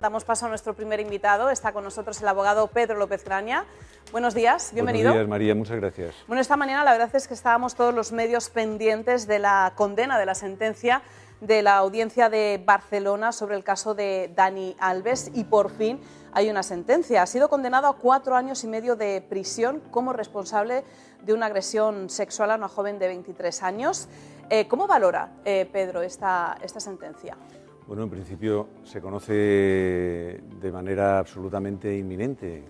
Damos paso a nuestro primer invitado. Está con nosotros el abogado Pedro López Graña. Buenos días, bienvenido. Buenos días, María, muchas gracias. Bueno, esta mañana la verdad es que estábamos todos los medios pendientes de la condena, de la sentencia de la audiencia de Barcelona sobre el caso de Dani Alves y por fin hay una sentencia. Ha sido condenado a 4 años y medio de prisión como responsable de una agresión sexual a una joven de 23 años. ¿Cómo valora, Pedro, esta sentencia? Bueno, en principio se conoce de manera absolutamente inminente.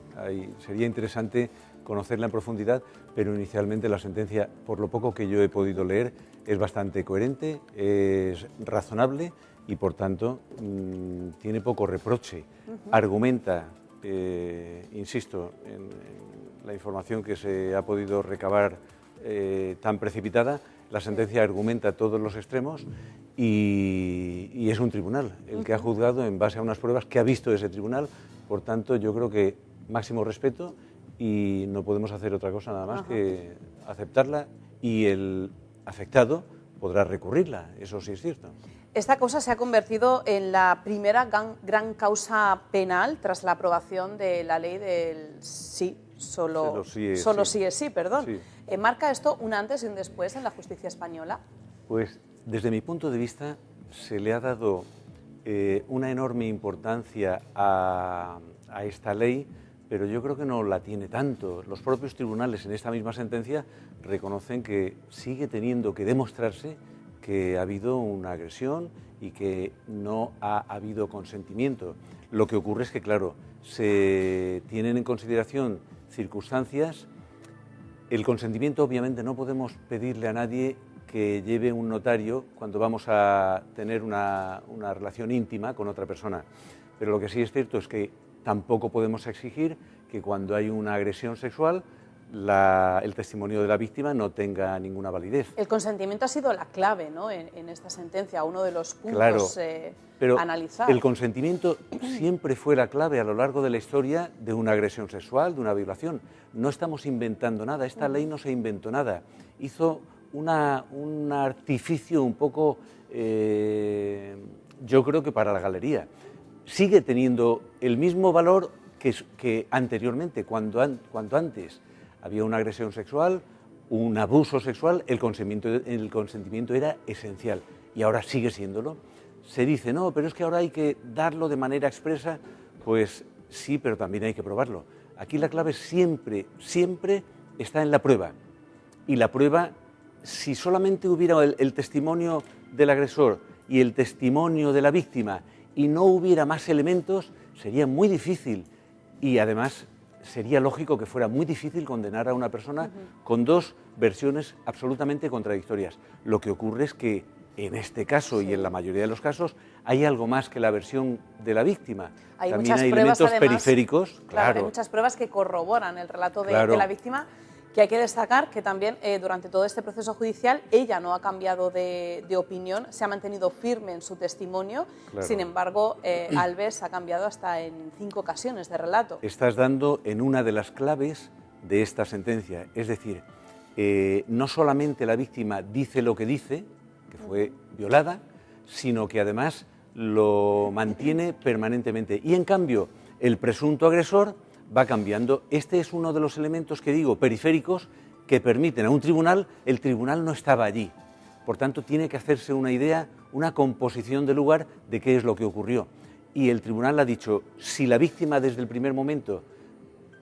Sería interesante conocerla en profundidad, pero inicialmente la sentencia, por lo poco que yo he podido leer, es bastante coherente, es razonable y, por tanto, tiene poco reproche. Argumenta, insisto, en la información que se ha podido recabar tan precipitada, la sentencia argumenta todos los extremos y es un tribunal el que ha juzgado en base a unas pruebas que ha visto ese tribunal. Por tanto, yo creo que máximo respeto y no podemos hacer otra cosa nada más que aceptarla y el afectado podrá recurrirla, eso sí es cierto. Esta causa se ha convertido en la primera gran causa penal tras la aprobación de la ley del sí, solo sí es sí, perdón. Sí. ¿Marca esto un antes y un después en la justicia española? Pues desde mi punto de vista se le ha dado una enorme importancia a esta ley, pero yo creo que no la tiene tanto. Los propios tribunales en esta misma sentencia reconocen que sigue teniendo que demostrarse que ha habido una agresión y que no ha habido consentimiento. Lo que ocurre es que, claro, se tienen en consideración circunstancias. El consentimiento, obviamente, no podemos pedirle a nadie que lleve un notario cuando vamos a tener una relación íntima con otra persona. Pero lo que sí es cierto es que tampoco podemos exigir que cuando hay una agresión sexual el testimonio de la víctima no tenga ninguna validez. El consentimiento ha sido la clave, ¿no?, en esta sentencia, uno de los puntos pero a analizar. El consentimiento siempre fue la clave a lo largo de la historia de una agresión sexual, de una violación. No estamos inventando nada, esta ley no se inventó nada. Hizo un artificio un poco, yo creo que para la galería. Sigue teniendo el mismo valor que anteriormente, cuando antes había una agresión sexual, un abuso sexual, el consentimiento era esencial y ahora sigue siéndolo. Se dice, no, pero es que ahora hay que darlo de manera expresa. Pues sí, pero también hay que probarlo. Aquí la clave siempre está en la prueba. Y la prueba, si solamente hubiera el testimonio del agresor y el testimonio de la víctima y no hubiera más elementos, sería muy difícil y además sería lógico que fuera muy difícil condenar a una persona con dos versiones absolutamente contradictorias. Lo que ocurre es que en este caso y en la mayoría de los casos hay algo más que la versión de la víctima. También hay elementos periféricos. Claro, hay muchas pruebas que corroboran el relato de la víctima. Que hay que destacar que también durante todo este proceso judicial ella no ha cambiado de opinión, se ha mantenido firme en su testimonio, sin embargo Alves ha cambiado hasta en 5 ocasiones de relato. Estás dando en una de las claves de esta sentencia, es decir, no solamente la víctima dice lo que dice, que fue violada, sino que además lo mantiene permanentemente y en cambio el presunto agresor va cambiando. Este es uno de los elementos que digo, periféricos, que permiten a un tribunal, el tribunal no estaba allí. Por tanto, tiene que hacerse una idea, una composición de lugar de qué es lo que ocurrió. Y el tribunal ha dicho, si la víctima desde el primer momento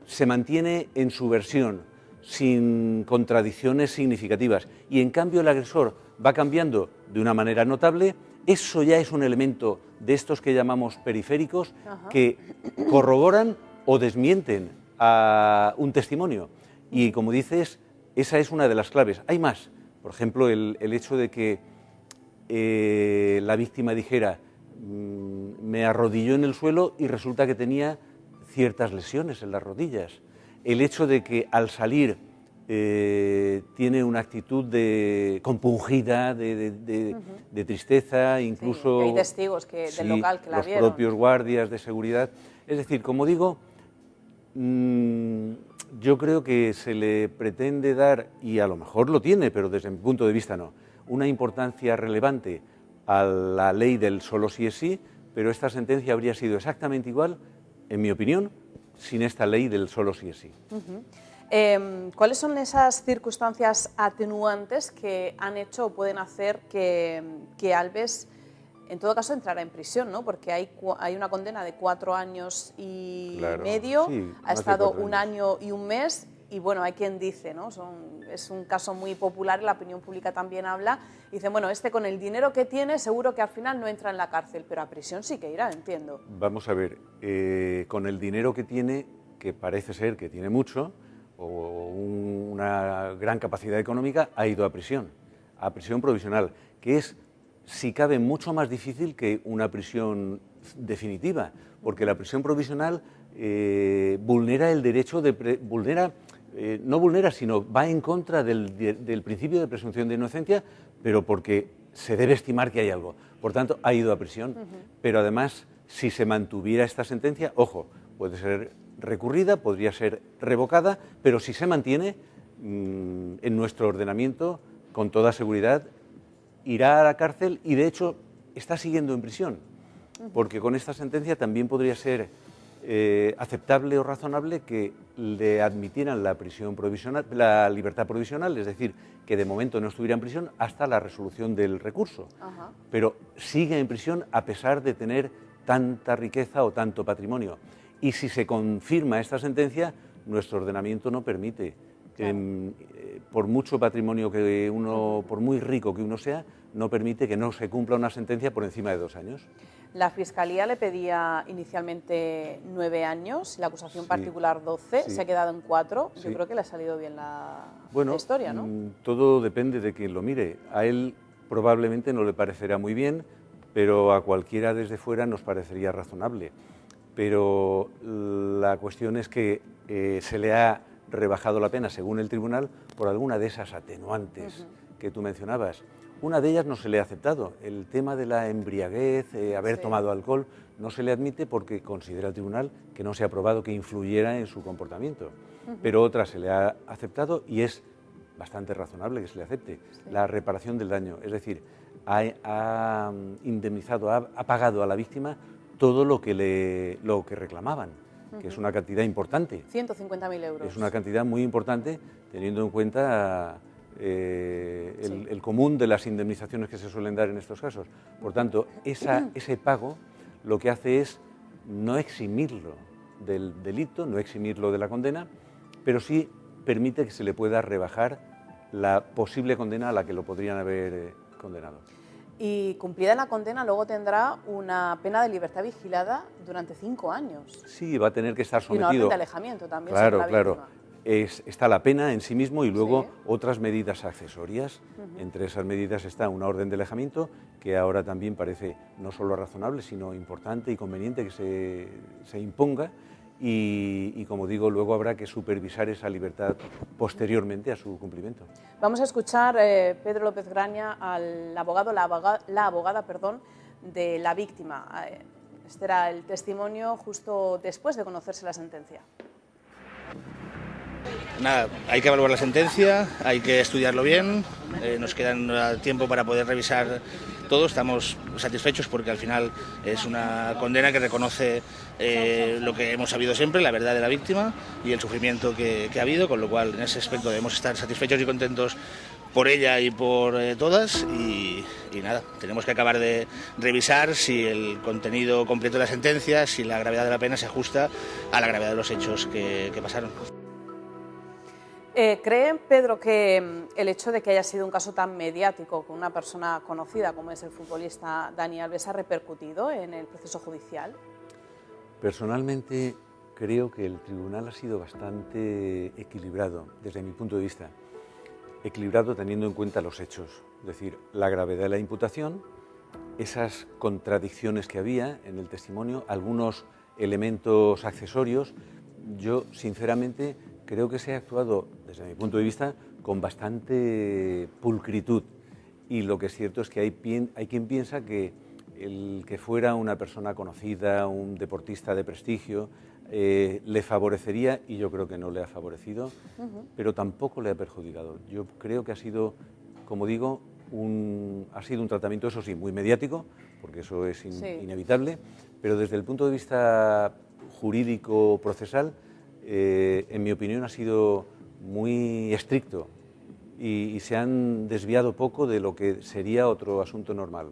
se mantiene en su versión, sin contradicciones significativas, y en cambio el agresor va cambiando de una manera notable, eso ya es un elemento de estos que llamamos periféricos, que corroboran o desmienten a un testimonio. Y como dices, esa es una de las claves. Hay más. Por ejemplo, el hecho de que la víctima dijera me arrodilló en el suelo y resulta que tenía ciertas lesiones en las rodillas. El hecho de que al salir tiene una actitud compungida, de tristeza, incluso... Sí, hay testigos del local que la vieron. Los propios guardias de seguridad. Es decir, como digo, yo creo que se le pretende dar, y a lo mejor lo tiene, pero desde mi punto de vista no, una importancia relevante a la ley del solo sí es sí, pero esta sentencia habría sido exactamente igual, en mi opinión, sin esta ley del solo sí es sí. ¿Cuáles son esas circunstancias atenuantes que han hecho o pueden hacer que Alves, en todo caso, entrara en prisión, ¿no? Porque hay una condena de 4 años y medio, sí, ha estado un año y un mes, y bueno, hay quien dice, ¿no? Es un caso muy popular, la opinión pública también habla, y dicen, bueno, este con el dinero que tiene seguro que al final no entra en la cárcel, pero a prisión sí que irá, entiendo. Vamos a ver, con el dinero que tiene, que parece ser que tiene mucho, o una gran capacidad económica, ha ido a prisión provisional, que es, si cabe, mucho más difícil que una prisión definitiva, porque la prisión provisional vulnera el derecho de... no vulnera, sino va en contra del principio de presunción de inocencia, pero porque se debe estimar que hay algo. Por tanto, ha ido a prisión. Pero además, si se mantuviera esta sentencia, ojo, puede ser recurrida, podría ser revocada, pero si se mantiene, en nuestro ordenamiento, con toda seguridad, irá a la cárcel y, de hecho, está siguiendo en prisión, porque con esta sentencia también podría ser aceptable o razonable que le admitieran la prisión provisional, la libertad provisional, es decir, que de momento no estuviera en prisión hasta la resolución del recurso, pero sigue en prisión a pesar de tener tanta riqueza o tanto patrimonio. Y si se confirma esta sentencia, nuestro ordenamiento no permite, por mucho patrimonio que uno, por muy rico que uno sea, no permite que no se cumpla una sentencia por encima de 2 años. La Fiscalía le pedía inicialmente 9 años, la acusación particular 12, se ha quedado en 4. Yo creo que le ha salido bien la historia, ¿no? Todo depende de quien lo mire. A él probablemente no le parecerá muy bien, pero a cualquiera desde fuera nos parecería razonable. Pero la cuestión es que se le ha rebajado la pena, según el tribunal, por alguna de esas atenuantes que tú mencionabas. Una de ellas no se le ha aceptado, el tema de la embriaguez, haber tomado alcohol, no se le admite porque considera el tribunal que no se ha probado que influyera en su comportamiento. Pero otra se le ha aceptado y es bastante razonable que se le acepte, la reparación del daño, es decir, ha indemnizado, ha pagado a la víctima todo lo que reclamaban, que es una cantidad importante. 150.000 euros. Es una cantidad muy importante teniendo en cuenta el común de las indemnizaciones que se suelen dar en estos casos. Por tanto, ese pago lo que hace es no eximirlo del delito, no eximirlo de la condena, pero sí permite que se le pueda rebajar la posible condena a la que lo podrían haber condenado. Y cumplida la condena, luego tendrá una pena de libertad vigilada durante 5 años. Sí, va a tener que estar sometido... Y una orden de alejamiento también. Claro, sobre la víctima. Está la pena en sí mismo y luego otras medidas accesorias. Entre esas medidas está una orden de alejamiento que ahora también parece no solo razonable, sino importante y conveniente que se imponga y, como digo, luego habrá que supervisar esa libertad posteriormente a su cumplimiento. Vamos a escuchar, Pedro López Graña, al abogado, la abogada, de la víctima. Este era el testimonio justo después de conocerse la sentencia. Nada, hay que evaluar la sentencia, hay que estudiarlo bien, nos queda tiempo para poder revisar todo, estamos satisfechos porque al final es una condena que reconoce lo que hemos sabido siempre, la verdad de la víctima y el sufrimiento que ha habido, con lo cual en ese aspecto debemos estar satisfechos y contentos por ella y por todas y nada, tenemos que acabar de revisar si el contenido completo de la sentencia, si la gravedad de la pena se ajusta a la gravedad de los hechos que pasaron. ¿Cree, Pedro, que el hecho de que haya sido un caso tan mediático con una persona conocida como es el futbolista Dani Alves ha repercutido en el proceso judicial? Personalmente creo que el tribunal ha sido bastante equilibrado desde mi punto de vista. Equilibrado teniendo en cuenta los hechos, es decir, la gravedad de la imputación, esas contradicciones que había en el testimonio, algunos elementos accesorios. Yo, sinceramente, creo que se ha actuado, desde mi punto de vista, con bastante pulcritud. Y lo que es cierto es que hay quien piensa que el que fuera una persona conocida, un deportista de prestigio, le favorecería, y yo creo que no le ha favorecido, pero tampoco le ha perjudicado. Yo creo que ha sido, como digo, un tratamiento, eso sí, muy mediático, porque eso es Sí. inevitable, pero desde el punto de vista jurídico-procesal, en mi opinión, ha sido muy estricto y se han desviado poco de lo que sería otro asunto normal.